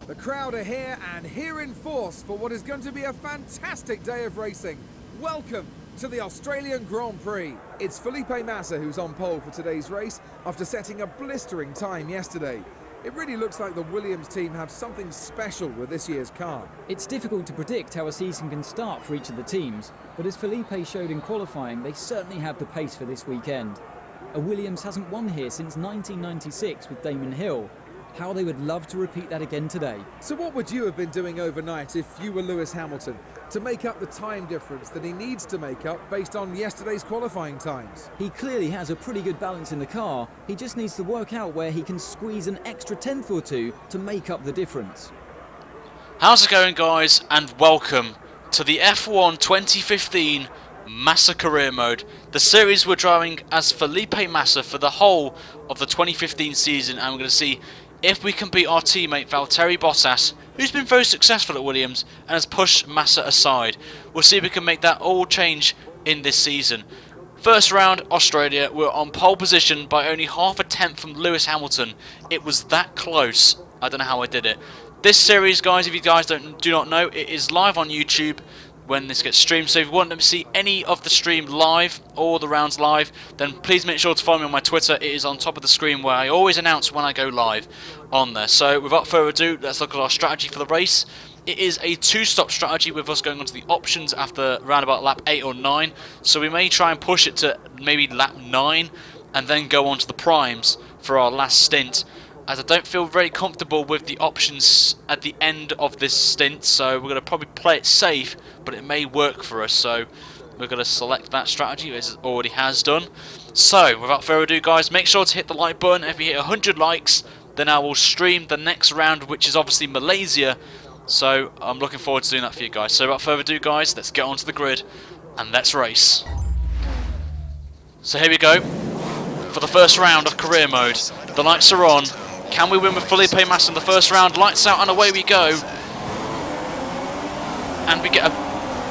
The crowd are here and here in force for what is going to be a fantastic day of racing. Welcome to the Australian Grand Prix. It's Felipe Massa who's on pole for today's race after setting a blistering time yesterday. It really looks like the Williams team have something special with this year's car. It's difficult to predict how a season can start for each of the teams, but as Felipe showed in qualifying, they certainly have the pace for this weekend. A Williams hasn't won here since 1996 with Damon Hill. How they would love to repeat that again today. So what would you have been doing overnight if you were Lewis Hamilton to make up the time difference that he needs to make up based on yesterday's qualifying times? He clearly has a pretty good balance in the car. He just needs to work out where he can squeeze an extra tenth or two to make up the difference. How's it going, guys, and welcome to the F1 2015 Massa Career Mode, the series we're driving as Felipe Massa for the whole of the 2015 season, and we're going to see if we can beat our teammate Valtteri Bottas, who's been very successful at Williams and has pushed Massa aside. We'll see if we can make that all change in this season. First round, Australia, we're on pole position by only half a tenth from Lewis Hamilton. It was that close. I don't know how I did it. This series, guys, if you guys do not know, it is live on YouTube when this gets streamed. So if you want to see any of the stream live, or the rounds live, then please make sure to follow me on my Twitter. It is on top of the screen where I always announce when I go live on there. So without further ado, let's look at our strategy for the race. It is a two-stop strategy with us going on to the options after around about lap 8 or 9. So we may try and push it to maybe lap 9 and then go on to the primes for our last stint, as I don't feel very comfortable with the options at the end of this stint. So we're going to probably play it safe, but it may work for us. So we're going to select that strategy, as it already has done. So without further ado, guys, make sure to hit the like button. If you hit 100 likes, then I will stream the next round, which is obviously Malaysia. So I'm looking forward to doing that for you guys. So without further ado, guys, let's get onto the grid and let's race. So here we go for the first round of career mode. The lights are on. Can we win with Felipe Massa in the first round? Lights out and away we go. And we get a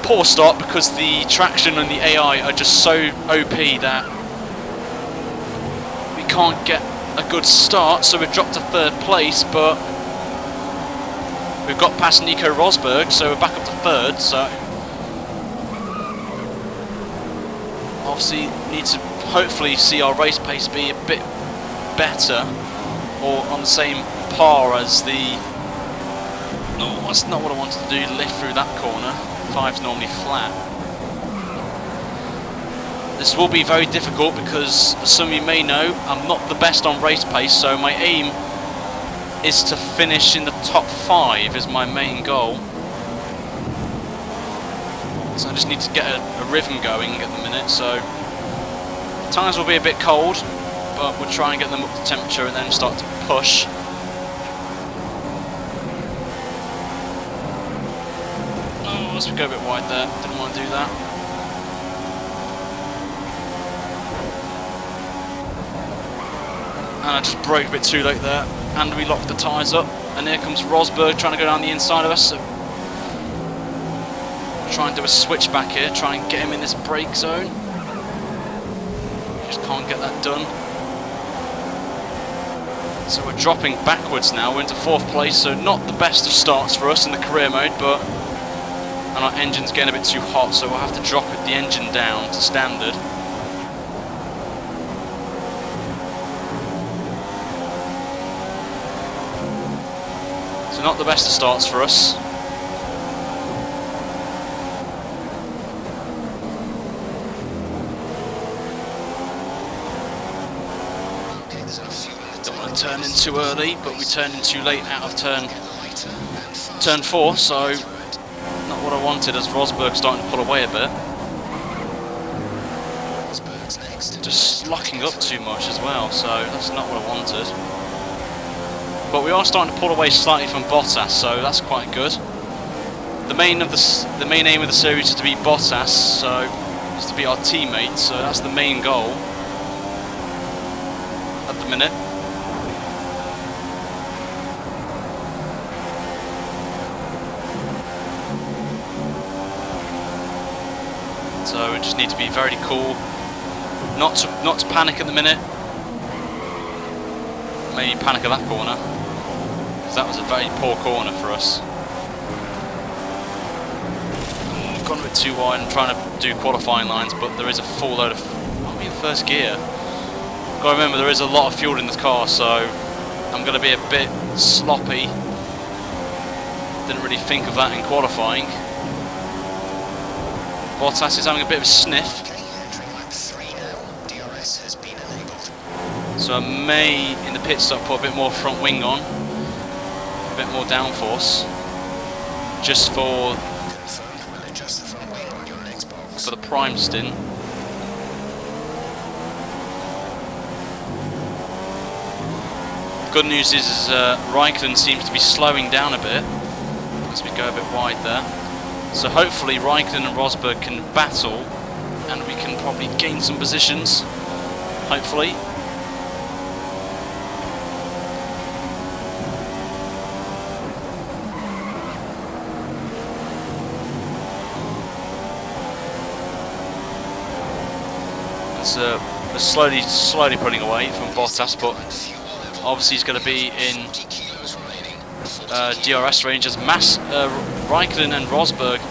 poor start because the traction and the AI are just so OP that we can't get a good start. So we've dropped to third place, but we've got past Nico Rosberg, so we're back up to third. So obviously need to hopefully see our race pace be a bit better, or on the same par as the... No, that's not what I wanted to do, lift through that corner. 5's normally flat. This will be very difficult because, as some of you may know, I'm not the best on race pace, so my aim is to finish in the top 5 is my main goal. So I just need to get a rhythm going at the minute, so times will be a bit cold, but we'll try and get them up to temperature and then start to push. Oh, let's go a bit wide there, didn't want to do that. And I just broke a bit too late there, and we locked the tyres up, and here comes Rosberg trying to go down the inside of us. So try and do a switch back here, try and get him in this brake zone. Just can't get that done. So we're dropping backwards now, we're into 4th place, so not the best of starts for us in the career mode, but and our engine's getting a bit too hot, so we'll have to drop the engine down to standard. So not the best of starts for us. Turn in too early, but we turned in too late out of turn 4, so not what I wanted, as Rosberg's starting to pull away a bit. Just locking up too much as well, so that's not what I wanted. But we are starting to pull away slightly from Bottas, so that's quite good. The main aim of the series is to beat Bottas, so is to beat our teammate, so that's the main goal at the minute. So we just need to be very cool, not to panic at the minute. Maybe panic at that corner. because that was a very poor corner for us. Gone a bit too wide and trying to do qualifying lines, but there is a full load of... I'm in first gear. Got to remember there is a lot of fuel in this car, so I'm going to be a bit sloppy. Didn't really think of that in qualifying. Bottas is having a bit of a sniff. So I may, in the pit stop, put a bit more front wing on. A bit more downforce. Just for the prime stint. Good news is Raikkonen seems to be slowing down a bit as we go a bit wide there. So hopefully Raikkonen and Rosberg can battle and we can probably gain some positions. Hopefully. It's slowly pulling away from Bottas, but obviously he's going to be in DRS range as Raikkonen and Rosberg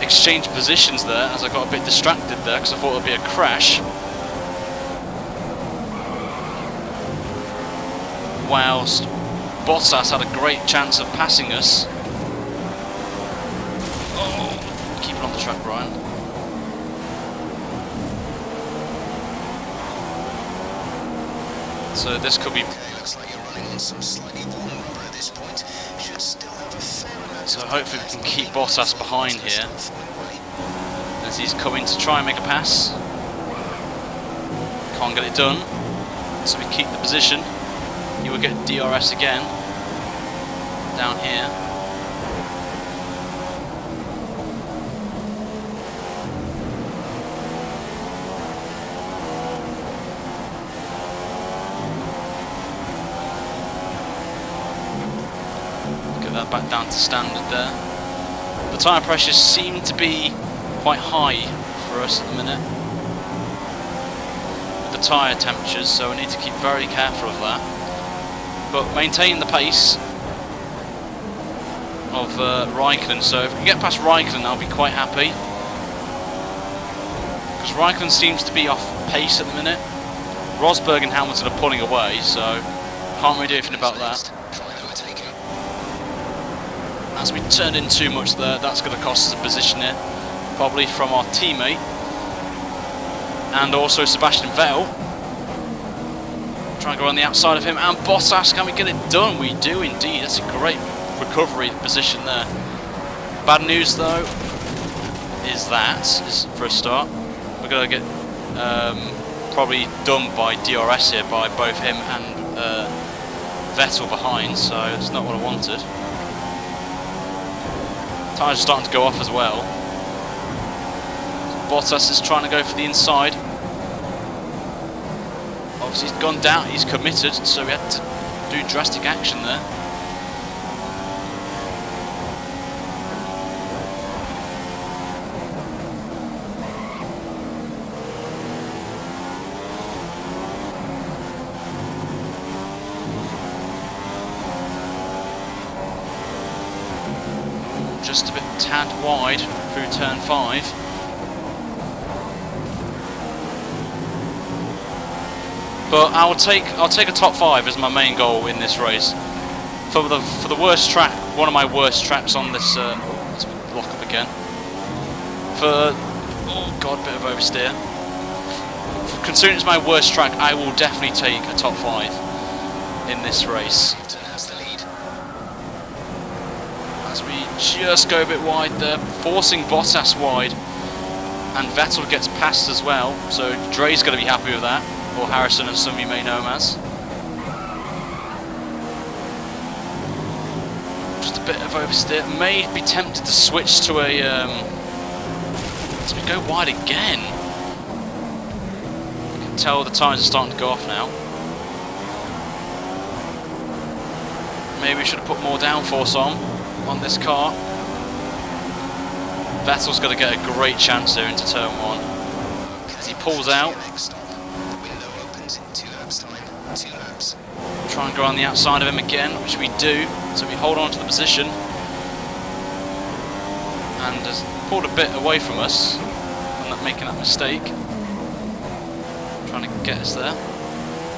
exchange positions there, as I got a bit distracted there because I thought it would be a crash. Whilst Bottas had a great chance of passing us. Oh, keep it on the track, Brian. So this could be. Looks like you're running on some slightly warm rubber at this point. Should still have a fair amount. So hopefully we can keep Bottas behind here as he's coming to try and make a pass. Can't get it done. So we keep the position. He will get DRS again down here. Back down to standard there. The tyre pressures seem to be quite high for us at the minute with the tyre temperatures, so we need to keep very careful of that. But maintain the pace of Raikkonen, so if we can get past Raikkonen I'll be quite happy. Because Raikkonen seems to be off pace at the minute. Rosberg and Hamilton are pulling away, so can't really do anything about that. As we turned in too much there, that's going to cost us a position here, probably from our teammate and also Sebastian Vettel. Try and go on the outside of him, and Bottas, can we get it done? We do indeed. That's a great recovery position there. Bad news though is for a start, we're going to get probably done by DRS here by both him and Vettel behind, so it's not what I wanted. Tyres are starting to go off as well. Bottas is trying to go for the inside. Obviously he's gone down, he's committed, so we had to do drastic action there. Just a bit tad wide through turn 5. But I'll take a top 5 as my main goal in this race. For the worst track, one of my worst tracks on this. Let's lock up again. Oh god, bit of oversteer. Considering it's my worst track, I will definitely take a top 5 in this race. As we just go a bit wide there, forcing Bottas wide, and Vettel gets past as well, so Dre's going to be happy with that, or Harrison as some of you may know him as. Just a bit of oversteer, may be tempted to switch to a, as we go wide again. You can tell the tyres are starting to go off now. Maybe we should have put more downforce on this car. Vettel's going to get a great chance here into turn 1 as he pulls out. 2 laps. Try and go on the outside of him again, which we do. So we hold on to the position. And has pulled a bit away from us. I'm not making that mistake. Trying to get us there.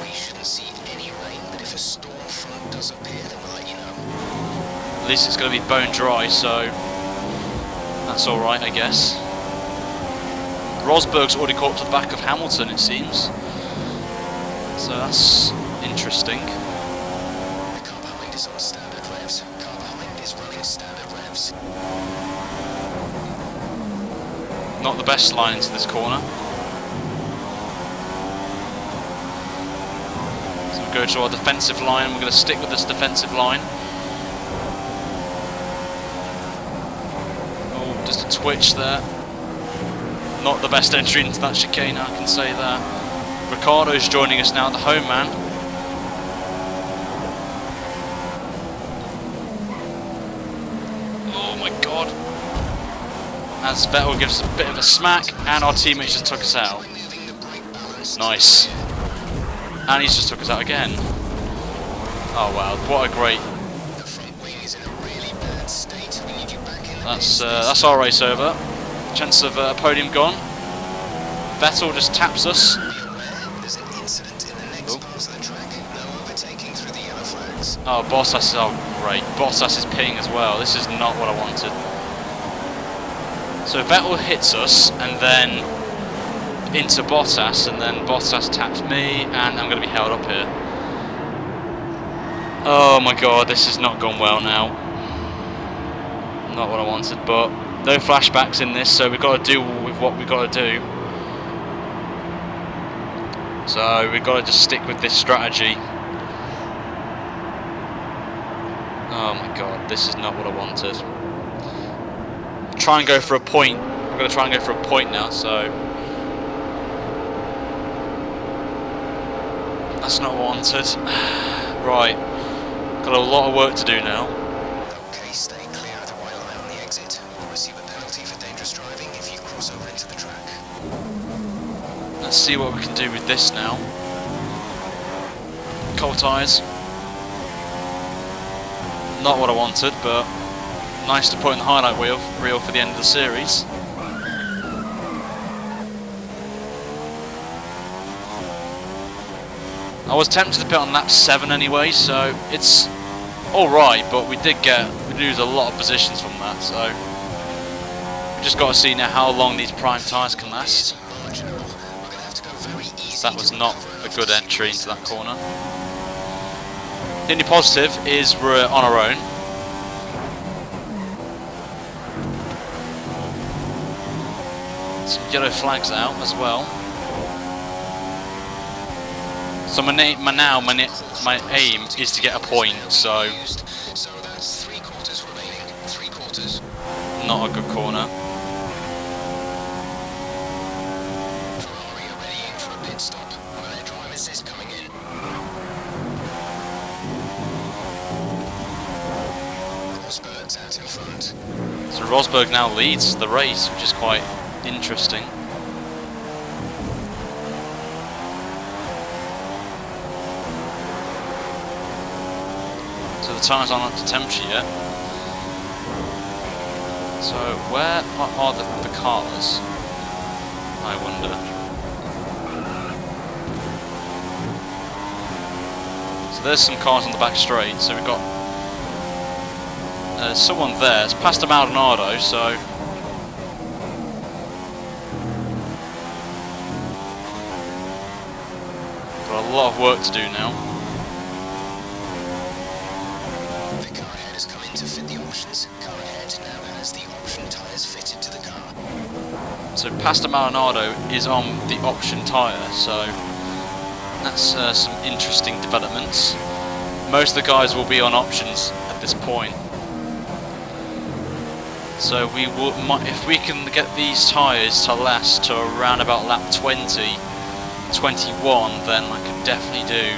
We shouldn't see any rain, but if a storm front does appear, then we'll let you know. At least it's going to be bone dry, so that's alright, I guess. Rosberg's already caught up to the back of Hamilton, it seems. So that's interesting. The car behind is on standard revs. Car behind is running standard revs. Not the best line into this corner. So we go to our defensive line. We're going to stick with this defensive line. Oh, just a twitch there. Not the best entry into that chicane, I can say that. Ricardo's joining us now, the home man. Oh my god. As Vettel gives a bit of a smack, and our teammates just took us out. Nice. And he's just took us out again. Oh wow, what a great... The front wing is in a really bad state. We need you back in the That's our race over. Chance of a podium gone. Vettel just taps us. There's an incident in the next part of the track. No overtaking through the yellow flags. Oh, Bottas is... Oh, great. Bottas is peeing as well. This is not what I wanted. So Vettel hits us, and then into Bottas, and then Bottas taps me, and I'm going to be held up here. Oh my god, this has not gone well now. Not what I wanted, but no flashbacks in this, so we've got to do with what we've got to do. So we've got to just stick with this strategy. Oh my god, this is not what I wanted. Try and go for a point. We're going to try and go for a point now, so... That's not what I wanted. Right. Got a lot of work to do now. Okay, stay clear of the white line on the exit. You'll receive a penalty for dangerous driving if you cross over into the track. Let's see what we can do with this now. Cold tyres. Not what I wanted, but nice to put in the highlight reel for the end of the series. I was tempted to put on lap 7 anyway, so it's alright, but we lose a lot of positions from that, so we just got to see now how long these prime tyres can last. That was not a good entry into that corner. The only positive is we're on our own. Some yellow flags out as well. So my aim is to get a point, so that's 3 quarters remaining. 3 quarters. Not a good corner. Ferrari are ready in for a pit stop. Their drive assist coming in. Rosberg's out in front. So Rosberg now leads the race, which is quite interesting. So the tyres aren't up to temperature yet. So where are the cars? I wonder. So there's some cars on the back straight. So we've got someone there. It's past a Maldonado, so got a lot of work to do now. To fit the options. Car ahead now has the option tyres fitted to the car. So Pasta Maldonado is on the option tyre, so that's some interesting developments. Most of the guys will be on options at this point. So we will, if we can get these tyres to last to around about lap 20, 21, then I can definitely do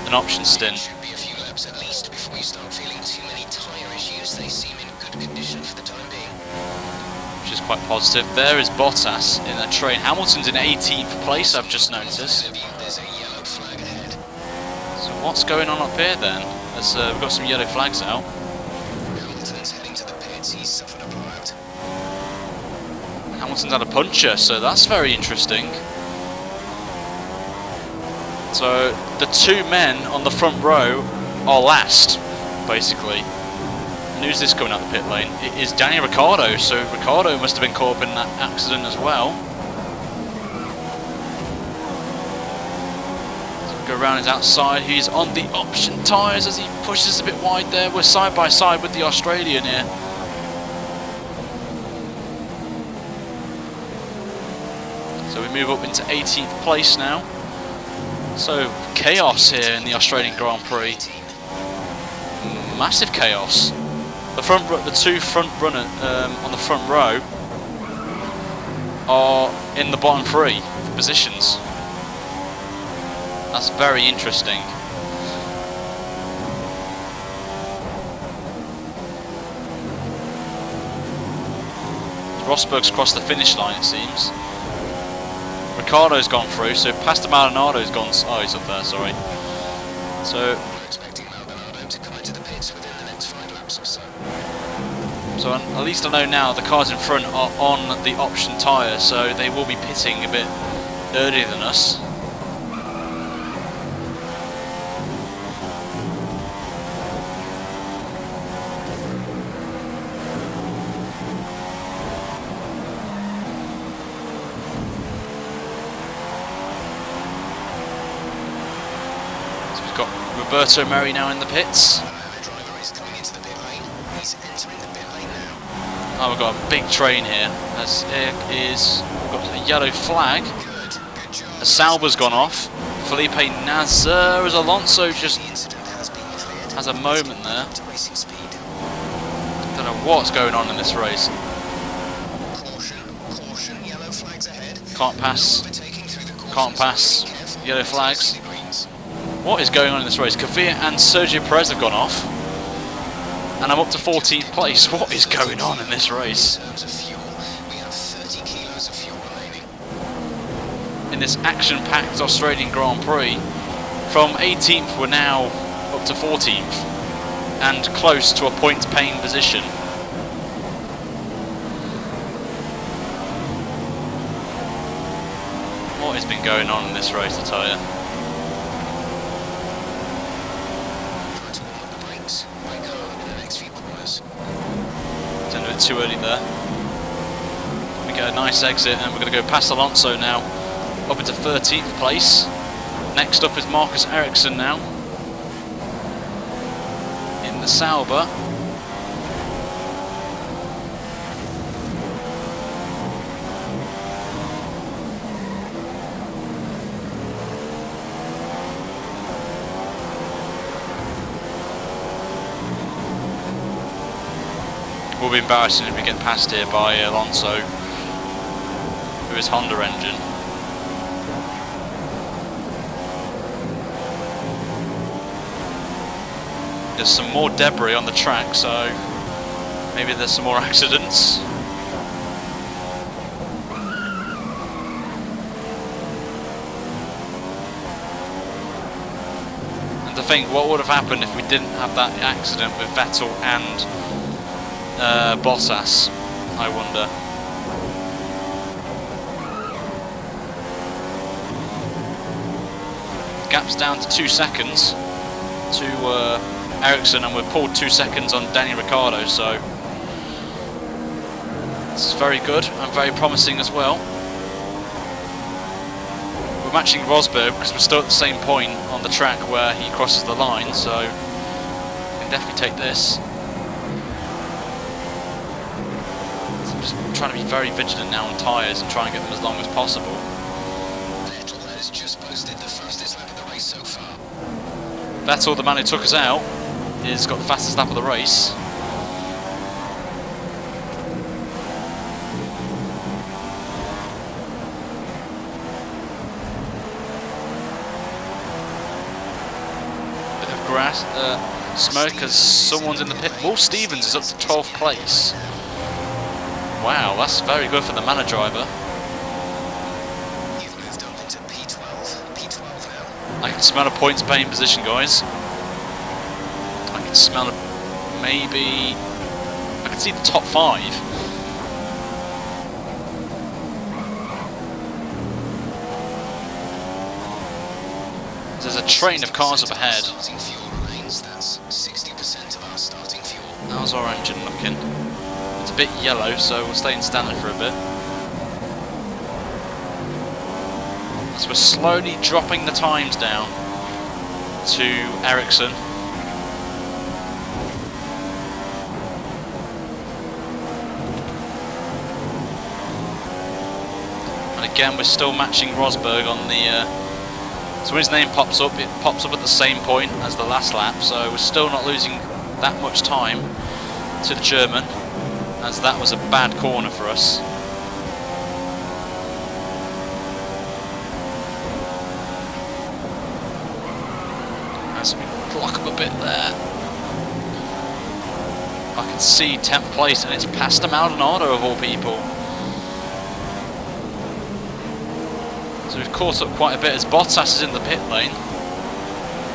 an option stint. Should be a few laps at least before you start feeling too many tyre issues. They seem in good condition for the time being. Which is quite positive. There is Bottas in a train. Hamilton's in 18th place, I've just noticed. There's a yellow flag ahead. What's going on up here then? As we've got some yellow flags out. Hamilton's heading to the pits. He's suffered a blowout. Hamilton's had a puncture, so that's very interesting. So the two men on the front row are last, basically. And who's this coming out the pit lane? It is Daniel Ricciardo, so Ricciardo must have been caught up in that accident as well. Go around his outside. He's on the option tyres as he pushes a bit wide there. We're side by side with the Australian here. So we move up into 18th place now. So chaos here in the Australian Grand Prix. Massive chaos. The two front runners on the front row are in the bottom three positions. That's very interesting. Rosberg's crossed the finish line, it seems. Ricciardo's gone through, so Pastor Maldonado's gone. Oh, he's up there, sorry. So, We're expecting Maldonado to come into the pits within the next 5 laps or so. so at least I know now the cars in front are on the option tyre, so they will be pitting a bit earlier than us. Roberto Merry now in the pits. The driver is coming into the pit lane. He's entering the pit lane now. Oh, we've got a big train here. As we've got a yellow flag. Good job. The Sauber's gone off. Felipe Nasser as Alonso just The incident has been cleared. has a moment there. To racing speed. Don't know what's going on in this race. Caution, yellow flags ahead. Can't pass. Overtaking through the course. Can't pass. Be careful. Yellow flags. Greens. What is going on in this race? Kvyat and Sergio Perez have gone off. And I'm up to 14th place. What is going on in this race? In terms of fuel, we have 30 kilos of fuel remaining. In this action-packed Australian Grand Prix, from 18th we're now up to 14th and close to a point-paying position. What has been going on in this race, I tell you? Try to warm up the brakes. Brake hard in the next few corners. Done a bit too early there. We get a nice exit and we're going to go past Alonso now, up into 13th place. Next up is Marcus Ericsson now, in the Sauber. Will be embarrassing if we get passed here by Alonso with his Honda engine. There's some more debris on the track, so maybe there's some more accidents. And to think, what would have happened if we didn't have that accident with Vettel and Bottas, I wonder. Gap's down to 2 seconds to Ericsson, and we've pulled 2 seconds on Daniel Ricciardo, so this is very good and very promising as well. We're matching Rosberg because we're still at the same point on the track where he crosses the line, so we can definitely take this. Just trying to be very vigilant now on tyres and try and get them as long as possible. Vettel has just posted the fastest lap of the race so far. Vettel, the man who took us out, has got the fastest lap of the race. Bit of grass, smoke as someone's in the pit. Wolf Stevens is up to 12th place. Wow, that's very good for the Manor driver. You've moved up into P12 now. I can smell a points paying position, guys. I can smell maybe... I can see the top 5. There's a train of cars up ahead. Starting fuel remains. That's 60% of our starting fuel. How's our engine looking? It's a bit yellow, so we'll stay in standard for a bit. So we're slowly dropping the times down to Ericsson. And again, we're still matching Rosberg on the... so when his name pops up, it pops up at the same point as the last lap. So we're still not losing that much time to the German, as that was a bad corner for us. As we block up a bit there, I can see 10th place, and it's past Maldonado of all people. So we've caught up quite a bit as Bottas is in the pit lane.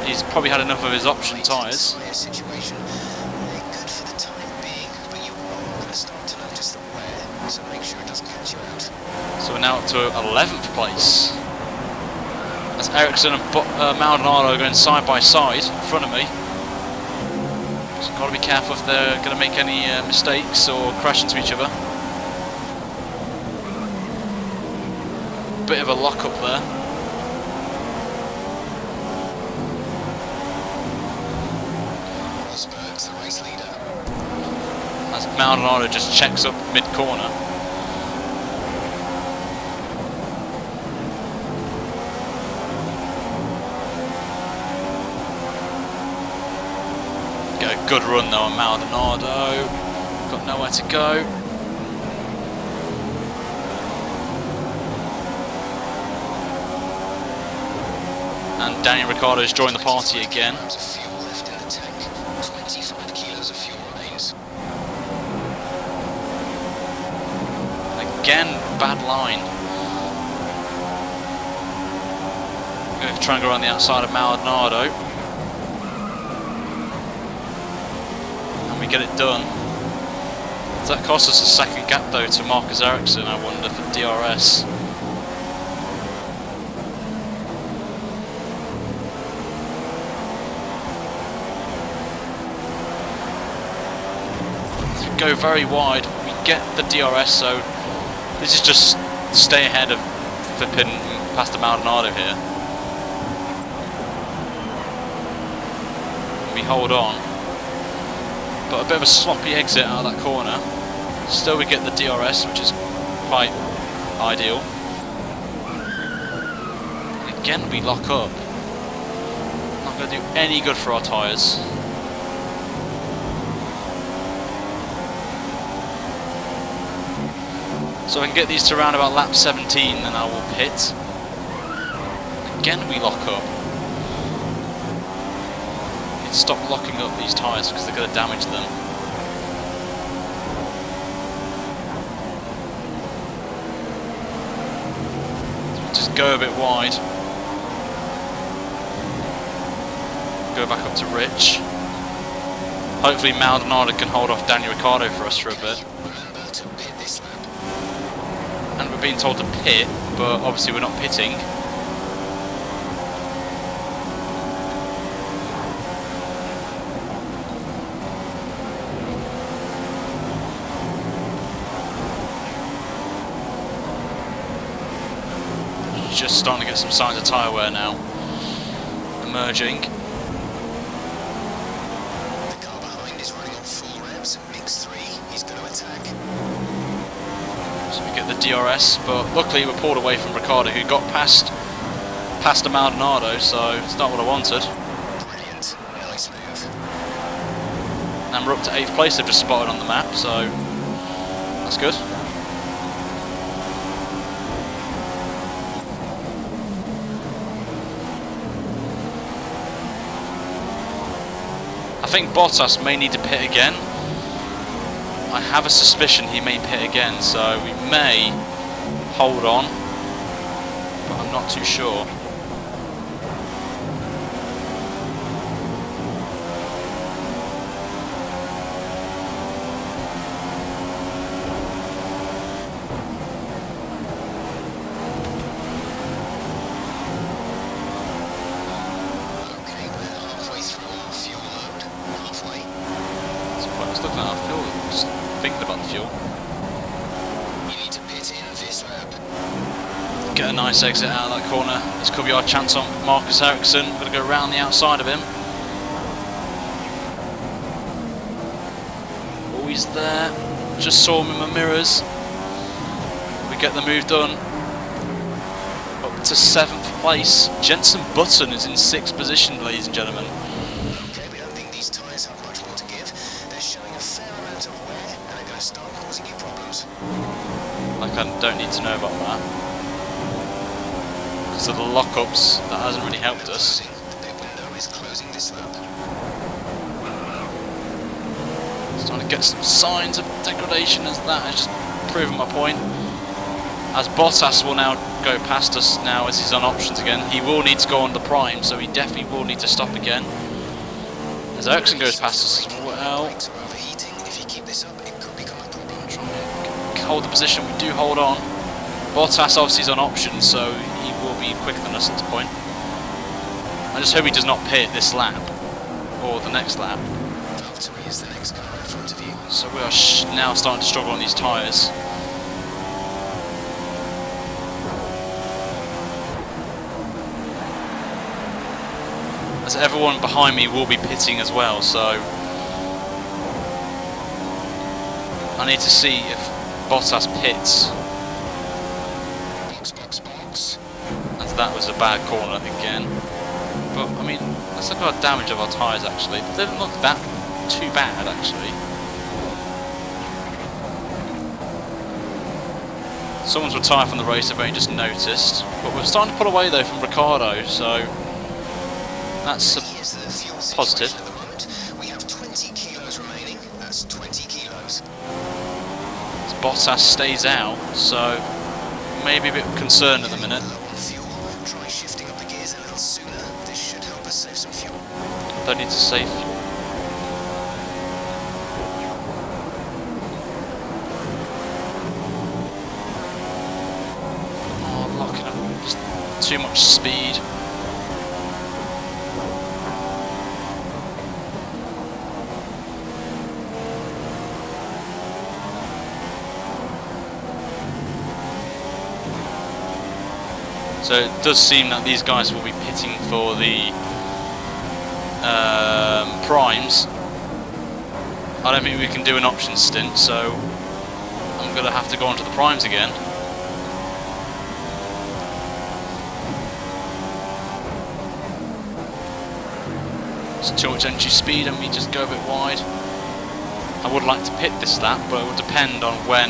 He's probably had enough of his option tyres. Situation. They're good for the time being, but you are going to start to notice the wear, so make sure it doesn't catch you out. So we're now up to 11th place. As Ericsson and Maldonado are going side by side in front of me. So got to be careful if they're going to make any mistakes or crash into each other. Bit of a lock up there. Rosberg's the race leader. As Maldonado just checks up mid-corner. Get a good run though on Maldonado. Got nowhere to go. And Daniel Ricciardo's joined the party again. Grams of fuel left in the tank. 25 kilos of fuel remains. Again, bad line. I'm going to try and go around the outside of Maldonado. And we get it done. Does that cost us a second gap though to Marcus Ericsson, I wonder, for DRS? Go very wide, we get the DRS, so this is just stay ahead of flipping past the Maldonado here. We hold on, but a bit of a sloppy exit out of that corner. Still we get the DRS, which is quite ideal. And again we lock up. Not going to do any good for our tyres. So I can get these to around about lap 17 and I will pit. Again we lock up. Need to stop locking up these tyres because they're going to damage them. So we'll just go a bit wide. Go back up to Rich. Hopefully Maldonado can hold off Daniel Ricciardo for us for a bit. Remember to pit this lap. And we're being told to pit, but obviously we're not pitting. Just starting to get some signs of tyre wear now emerging. The car behind is running on full revs. Mix 3, he's going to attack. So we get the DRS, but luckily we're pulled away from Ricciardo, who got past a Maldonado, so it's not what I wanted. Brilliant. Nice move. And we're up to 8th place, they've just spotted on the map, so that's good. I think Bottas may need to pit again. I have a suspicion he may pit again, so we may hold on, but I'm not too sure. fuel. You need to pit in this lap. Get a nice exit out of that corner. This could be our chance on Marcus Ericsson. We're going to go around the outside of him. Always there. Just saw him in my mirrors. We get the move done. Up to 7th place. Jenson Button is in 6th position, ladies and gentlemen. Okay, we don't think these tyres have much more to give. They're showing a fair amount of wear, and they're going to start causing you problems. Like, I don't need to know about that. Because of the lockups, that hasn't really helped us. The pit window is closing this lap. Starting to get some signs of degradation as that has just proven my point. As Bottas will now go past us now as he's on options again. He will need to go on the prime, so he definitely will need to stop again. As Ericsson goes past us as well. Brakes are overheating. If you keep this up, it could become a problem. Trying to hold the position, we do hold on. Bottas obviously is on options, so he will be quicker than us at this point. I just hope he does not pit this lap, or the next lap. Valtteri is the next car in front of you. So we are now starting to struggle on these tyres. As everyone behind me will be pitting as well, so I need to see if Bottas pits. Box, box, box. As that was a bad corner again. But I mean, let's look at our damage of our tyres actually. They don't look that too bad actually. Someone's retired from the race, I've only just noticed. But we're starting to pull away though from Ricciardo, so that's Here's the fuel positive. situation at the moment. We have 20 kilos remaining. That's 20 kilos. As Bottas stays out, so maybe a bit concerned at the minute. Low on fuel. Try shifting up the gears a little sooner. This should help us save some fuel. Don't need to save fuel. Oh, locking up. Just too much speed. So it does seem that these guys will be pitting for the primes. I don't think we can do an option stint, so I'm going to have to go onto the primes again. It's too much entry speed and we just go a bit wide. I would like to pit this lap, but it will depend on when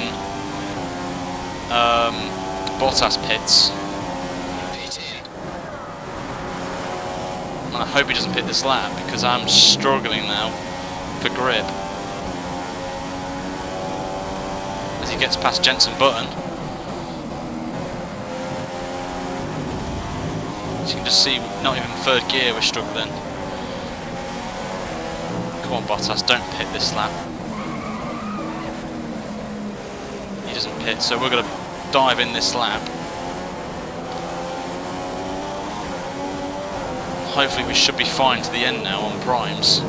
Bottas pits. And I hope he doesn't pit this lap because I'm struggling now for grip. As he gets past Jenson Button. As you can just see, not even third gear we're struggling. Come on Bottas, don't pit this lap. He doesn't pit, so we're going to dive in this lap. Hopefully we should be fine to the end now on primes.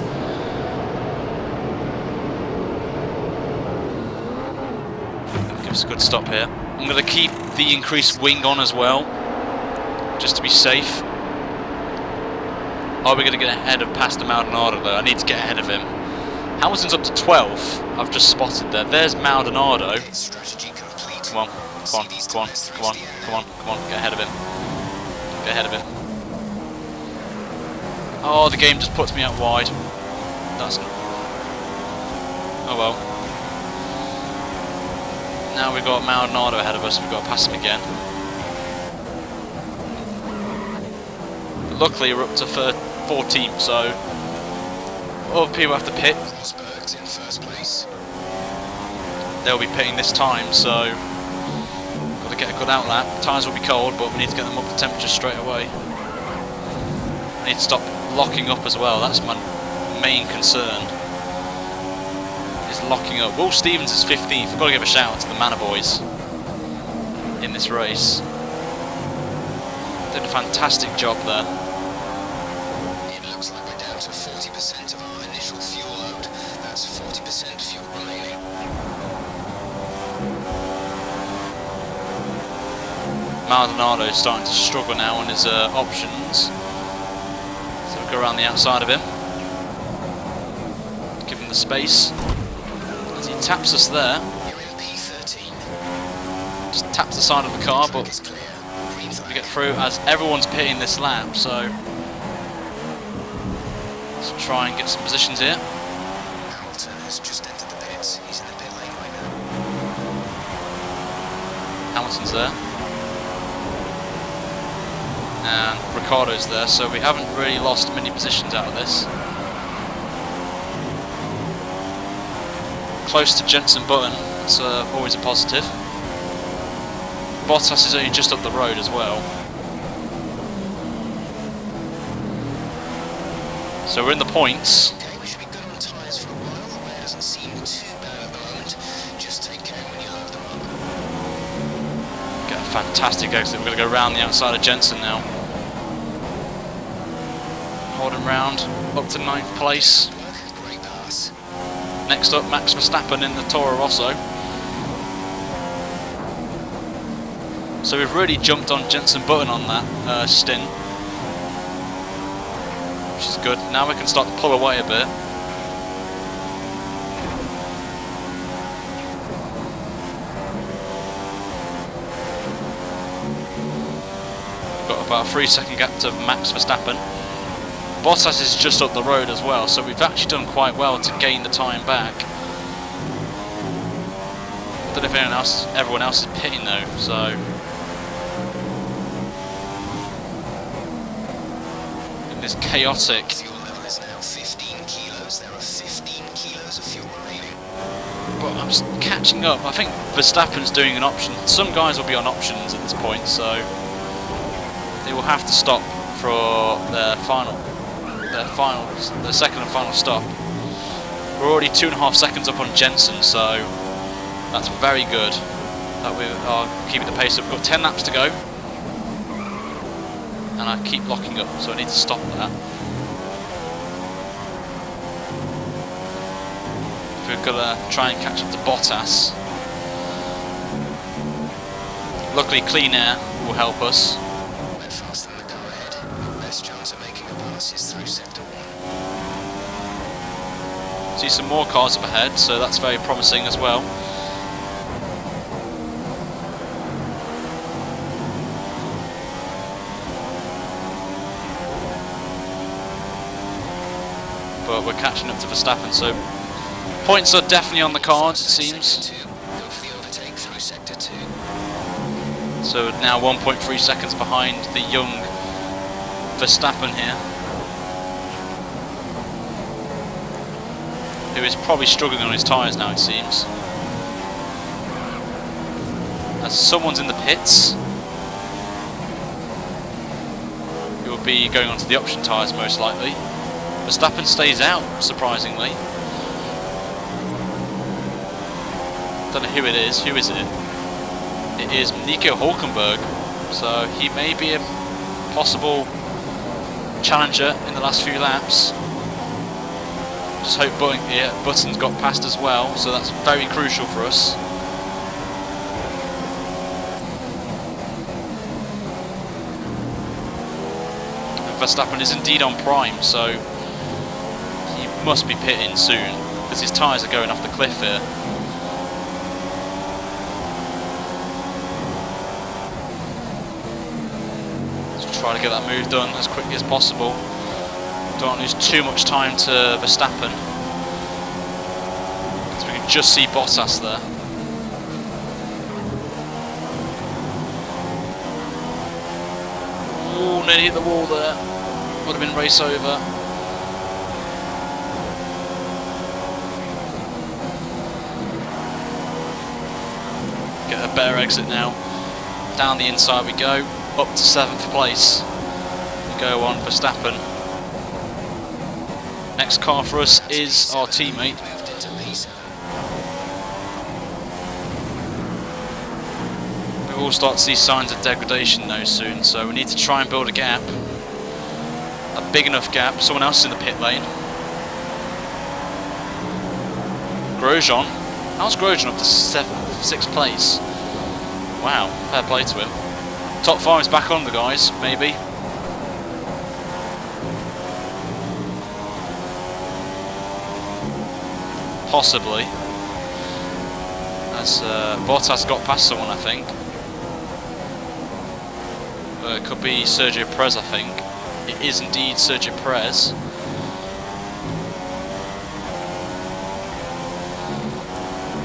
Give us a good stop here. I'm going to keep the increased wing on as well, just to be safe. Are we going to get ahead of Pastor Maldonado though? I need to get ahead of him. Hamilton's up to 12th, I've just spotted there. There's Maldonado. Come on, come on, come on, come on, come on, come on, get ahead of him. Get ahead of him. Oh, the game just puts me out wide. That's not... Oh well. Now we've got Maldonado ahead of us, we've got to pass him again. But luckily we're up to 14th, so other people have to pit. Rosberg's in first place. They'll be pitting this time, so got to get a good outlap. Tyres will be cold, but we need to get them up to temperature straight away. I need to stop locking up as well, that's my main concern, is locking up. Will Stevens is 15th, we've got to give a shout out to the Manor boys in this race. Did a fantastic job there. It looks like we're down to 40% of our initial fuel load. That's 40% fuel remaining. Maldonado's starting to struggle now on his options. So we go around the outside of him. Give him the space. As he taps us there. Just taps the side of the car, but we get through as everyone's pitting this lap, so let's try and get some positions here. Hamilton has just entered the pits. He's in the pit lane right now. Hamilton's there. And Ricciardo's there, so we haven't really lost many positions out of this. Close to Jenson Button, that's always a positive. Bottas is only just up the road as well. So we're in the points. Okay, we should be good on tyres for a while. The wear doesn't seem too bad at the moment. Just take care when you load them up. Get a fantastic exit. We're going to go round the outside of Jenson now. Hold him round, up to 9th place. Great pass. Next up, Max Verstappen in the Toro Rosso. So we've really jumped on Jenson Button on that stint, which is good. Now we can start to pull away a bit. Got about a 3-second gap to Max Verstappen. Bottas is just up the road as well, so we've actually done quite well to gain the time back. I don't know if everyone else is pitting though, so in this chaotic. Fuel level is now 15 kilos. There are 15 kilos of fuel remaining. But I'm catching up. I think Verstappen's doing an option. Some guys will be on options at this point, so they will have to stop for their second and final stop. We're already 2.5 seconds up on Jenson, so that's very good that we are keeping the pace up. We've got 10 laps to go, and I keep locking up, so I need to stop that. We're gonna try and catch up to Bottas. Luckily, clean air will help us. Went faster than the car ahead. Best chance of making a pass is through sector 1. See some more cars up ahead, so that's very promising as well. But we're catching up to Verstappen, so points are definitely on the cards, it seems. Sector 2. Go for the overtake through sector 2. So now 1.3 seconds behind the young Verstappen here, who is probably struggling on his tyres now, it seems. As someone's in the pits, he will be going onto the option tyres most likely. Verstappen stays out, surprisingly. Don't know who it is. Who is it? It is Nico Hülkenberg. So he may be a possible challenger in the last few laps. Just hope Button's got past as well, so that's very crucial for us. And Verstappen is indeed on prime, so he must be pitting soon, because his tyres are going off the cliff here. Let's try to get that move done as quickly as possible. Don't lose too much time to Verstappen, because we can just see Bottas there. Ooh, nearly hit the wall there. Would have been race over. Get a better exit now. Down the inside we go, up to 7th place. We go on Verstappen. Next car for us is our teammate. We will start to see signs of degradation though soon, so we need to try and build a gap. A big enough gap. Someone else is in the pit lane. Grosjean. How's Grosjean up to 6th place? Wow, fair play to him. Top 5 is back on the guys, maybe. Possibly. As Bottas got past someone, I think. It could be Sergio Perez, I think. It is indeed Sergio Perez.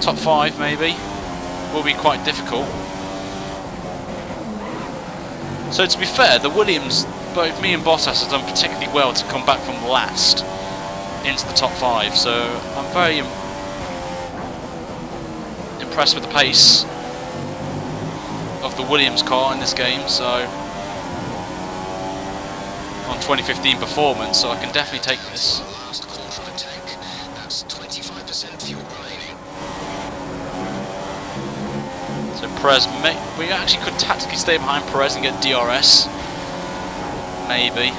Top 5 maybe. Will be quite difficult. So to be fair, the Williams, both me and Bottas have done particularly well to come back from last into the top 5. So I'm very impressed with the pace of the Williams car in this game. So on 2015 performance, so I can definitely take this. Last quarter of a tank. That's 25% fuel remaining. So Perez, we actually could tactically stay behind Perez and get DRS, maybe.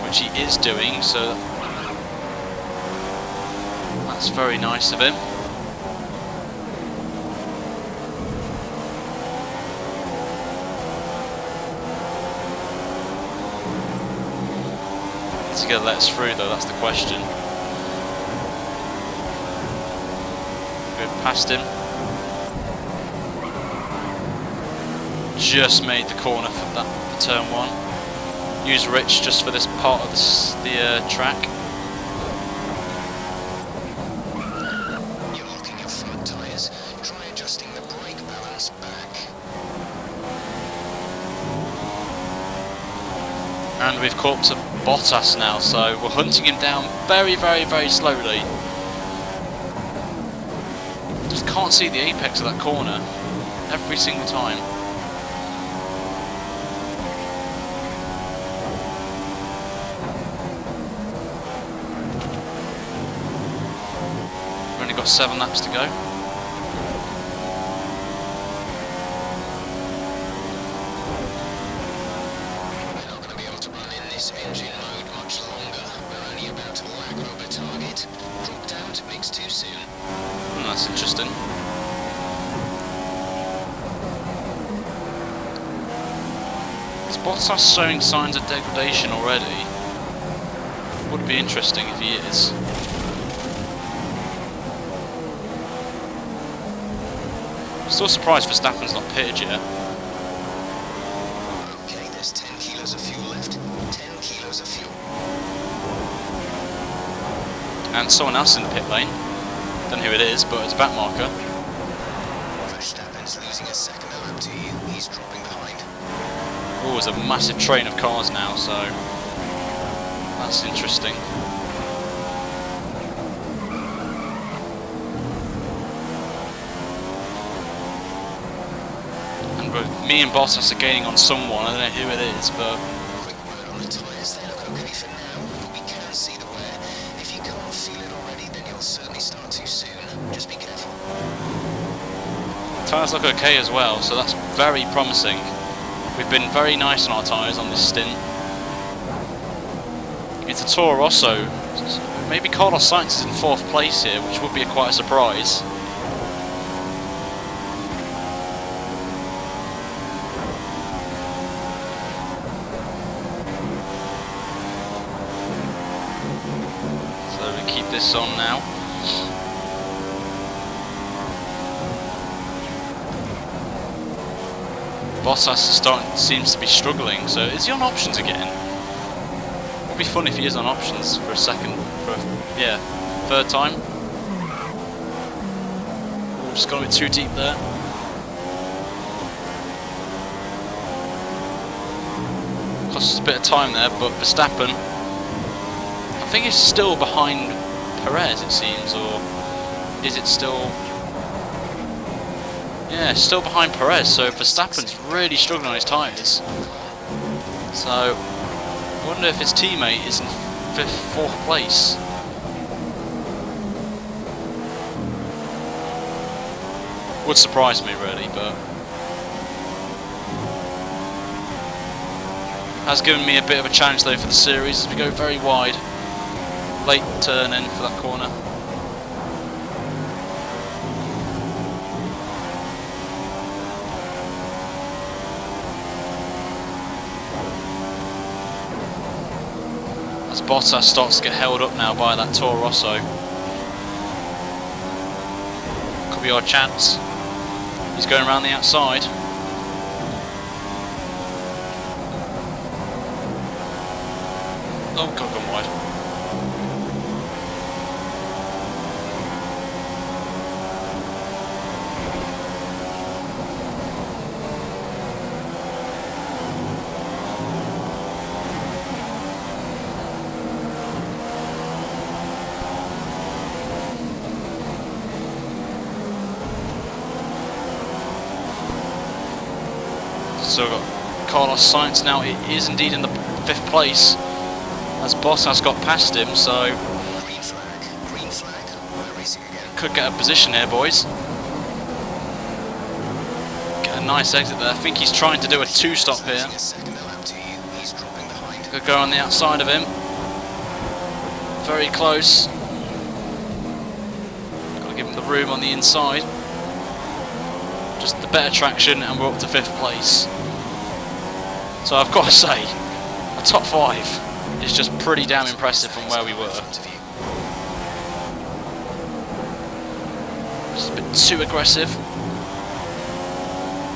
Which he is doing, so that's very nice of him. Is he going to let us through though, that's the question. Past him. Just made the corner for that for turn 1. Use Rich just for this part of the track. You're locking your front tyres. Try adjusting the brake balance back. And we've caught up to Bottas now, so we're hunting him down very, very, very slowly. Just can't see the apex of that corner every single time. We've only got 7 laps to go. We're not going to be able to run in this engine mode much longer. We're only about to lag over target. Drop down to mix too soon. That's interesting. Is Bottas showing signs of degradation already? Would be interesting if he is. Still surprised Verstappen's not pitted yet. Okay, there's 10 kilos of fuel left. 10 kilos of fuel. And someone else in the pit lane. Don't know who it is, but it's a back marker. Verstappen's losing a second a lap to you. He's dropping behind. Oh, there's a massive train of cars now, so that's interesting. And me and Bottas are gaining on someone. I don't know who it is, but Quick word on the tyres. They look okay for now, but we can see the wear. If you can't feel it already, then you'll certainly start too soon. Just be careful. tyres look okay as well, so that's very promising. We've been very nice on our tyres on this stint. It's a Toro Rosso. Maybe Carlos Sainz is in 4th place here, which would be quite a surprise. So we keep this on now. Bottas seems to be struggling, so is he on options again? Would be fun if he is on options for a third time. Just got a bit too deep there. Cost us a bit of time there, but Verstappen, I think he's still behind Perez, it seems, or is it still? Yeah, still behind Perez, so Verstappen's really struggling on his tyres. So, I wonder if his teammate is in 4th place. Would surprise me really, but has given me a bit of a challenge though for the series as we go very wide. Late turn in for that corner. As Bottas starts to get held up now by that Toro Rosso. Could be our chance. He's going around the outside. Oh, God, gone wide. So we've got Carlos Sainz now. It is indeed in the 5th place, as Bottas got past him, so Green flag, we're racing again. could get a position here, boys. Get a nice exit there. I think he's trying to do a 2-stop here. A second lap to you. He's dropping behind. Could go on the outside of him. Very close. Got to give him the room on the inside. Just the better traction, and we're up to 5th place. So I've got to say, a top 5 is just pretty damn impressive from where we were. Just a bit too aggressive.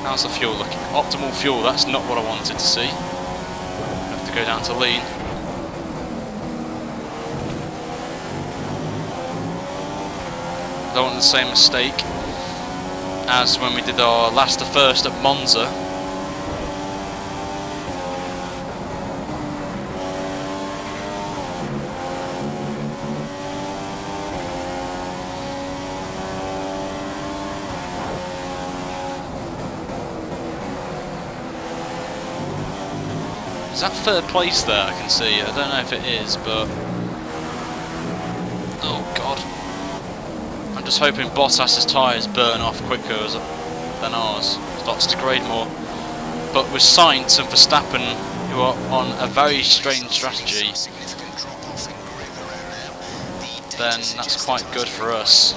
How's the fuel looking? Optimal fuel, that's not what I wanted to see. Have to go down to lean. Don't want the same mistake as when we did our last to first at Monza. Is that 3rd place there? I can see. I don't know if it is, but oh god. I'm just hoping Bottas's tyres burn off quicker than ours. Starts to degrade more. But with Sainz and Verstappen, who are on a very strange strategy, then that's quite good for us.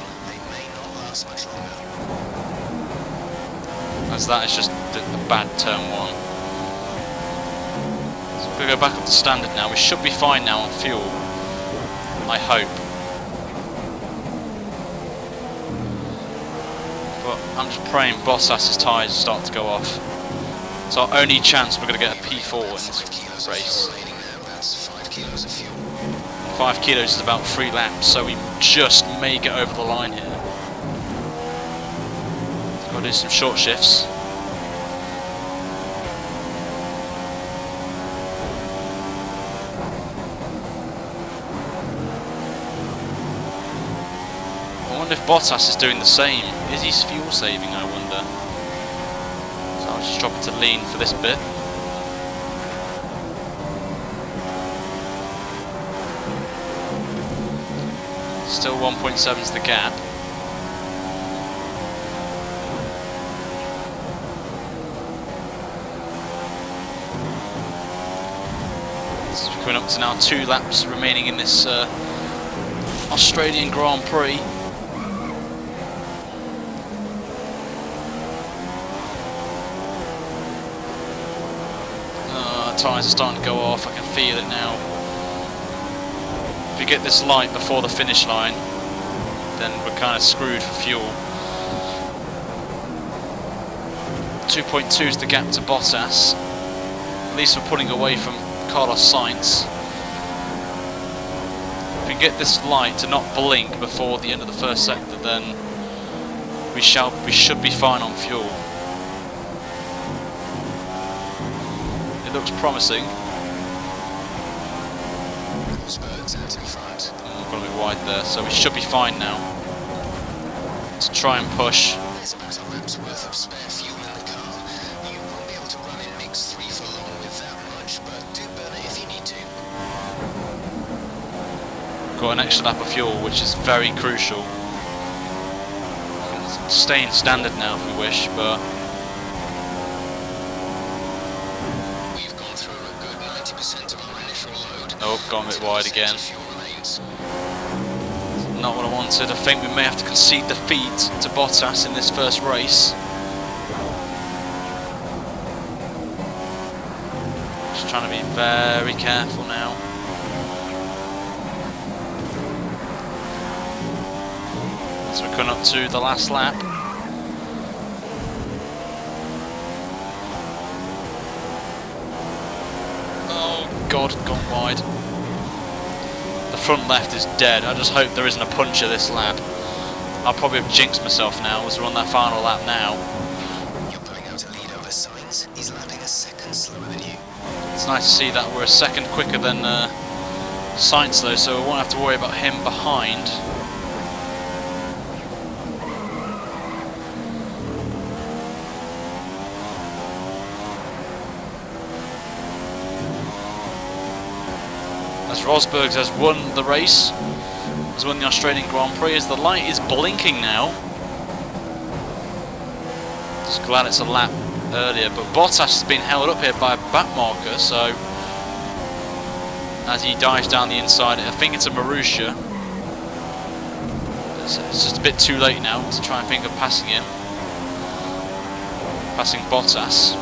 As that is just the bad turn 1. So we're going to go back up to standard now. We should be fine now on fuel. I hope. But I'm just praying Bottas's tyres start to go off. It's our only chance we're going to get a P4 in this race. 5 kilos is about 3 laps, so we just may get over the line here. Got to do some short shifts. I wonder if Bottas is doing the same. Is he fuel saving, I wonder? So I'll just drop it to lean for this bit. Still 1.7 is the gap. So we're coming up to now 2 laps remaining in this Australian Grand Prix. Tyres are starting to go off, I can feel it now. If we get this light before the finish line, then we're kind of screwed for fuel. 2.2 is the gap to Bottas. At least we're pulling away from Carlos Sainz. If we get this light to not blink before the end of the first sector, then we should be fine on fuel. It looks promising. We're going to be wide there, so we should be fine now. To try and push. There's about a lap's worth of spare fuel in the car. You won't be able to run in mix 3 for long with that much, but do burn it if you need to. Got an extra lap of fuel, which is very crucial. We can stay in standard now if we wish, but oh, gone a bit wide again. Not what I wanted. I think we may have to concede defeat to Bottas in this first race. Just trying to be very careful now. So we're coming up to the last lap. Oh God, gone wide. The front left is dead. I just hope there isn't a puncher this lap. I'll probably have jinxed myself now as we're on that final lap now. You're pulling out a lead over Sainz. He's lapping a second slower than you. It's nice to see that we're a second quicker than Sainz though, so we won't have to worry about him behind. As Rosberg has won the race, has won the Australian Grand Prix, as the light is blinking now. Just glad it's a lap earlier, but Bottas has been held up here by a back marker, so as he dives down the inside, I think it's a Marussia. It's just a bit too late now to try and think of passing him. Passing Bottas.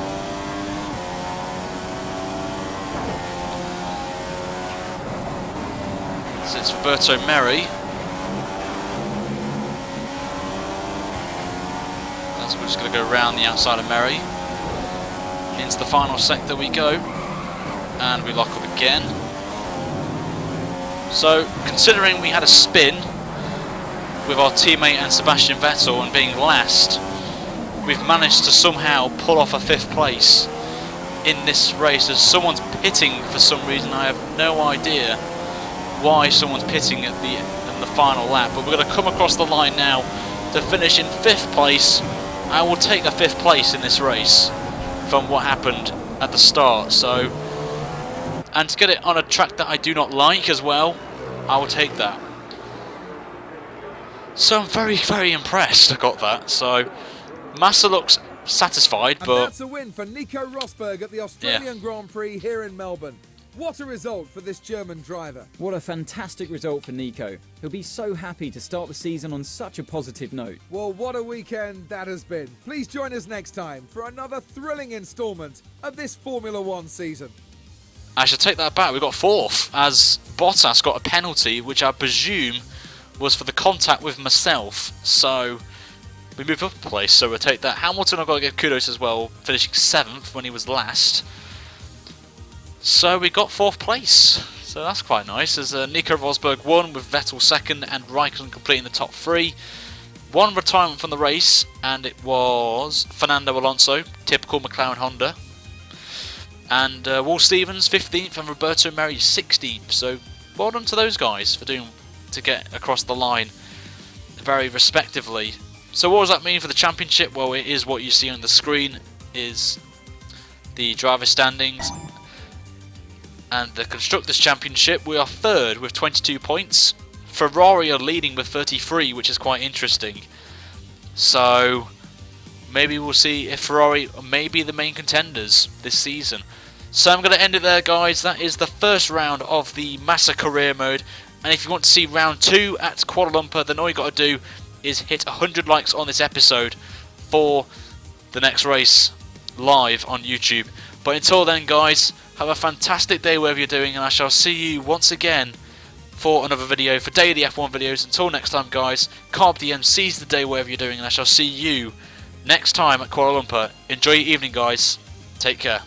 So it's Roberto Merri. So we're just going to go around the outside of Merri. Into the final sector we go. And we lock up again. So, considering we had a spin with our teammate and Sebastian Vettel and being last, we've managed to somehow pull off a 5th place in this race as someone's pitting for some reason. I have no idea why someone's pitting at in the final lap, but we're going to come across the line now to finish in 5th place. I will take a 5th place in this race from what happened at the start. So, and to get it on a track that I do not like as well, I will take that. So I'm very, very impressed I got that. So Massa looks satisfied, and but that's a win for Nico Rosberg at the Australian Grand Prix here in Melbourne. What a result for this German driver. What a fantastic result for Nico. He'll be so happy to start the season on such a positive note. Well, what a weekend that has been. Please join us next time for another thrilling instalment of this Formula One season. I should take that back. We got 4th as Bottas got a penalty, which I presume was for the contact with myself. So we moved up a place, so we'll take that. Hamilton, I've got to give kudos as well, finishing 7th when he was last. So we got 4th place. So that's quite nice, as Nico Rosberg won with Vettel 2nd and Raikkonen completing the top 3. One retirement from the race, and it was Fernando Alonso, typical McLaren Honda. And Wall Stevens 15th and Roberto Merri 16th. So well done to those guys for to get across the line very respectively. So what does that mean for the championship? Well, it is what you see on the screen is the driver standings. And the Constructors' Championship, we are 3rd with 22 points. Ferrari are leading with 33, which is quite interesting. So maybe we'll see if Ferrari may be the main contenders this season. So I'm going to end it there, guys. That is the first round of the Massa career mode. And if you want to see round 2 at Kuala Lumpur, then all you got to do is hit 100 likes on this episode for the next race live on YouTube. But until then, guys, have a fantastic day wherever you're doing, and I shall see you once again for another video for daily F1 videos. Until next time, guys, Carb DM, seize the day wherever you're doing, and I shall see you next time at Kuala Lumpur. Enjoy your evening, guys. Take care.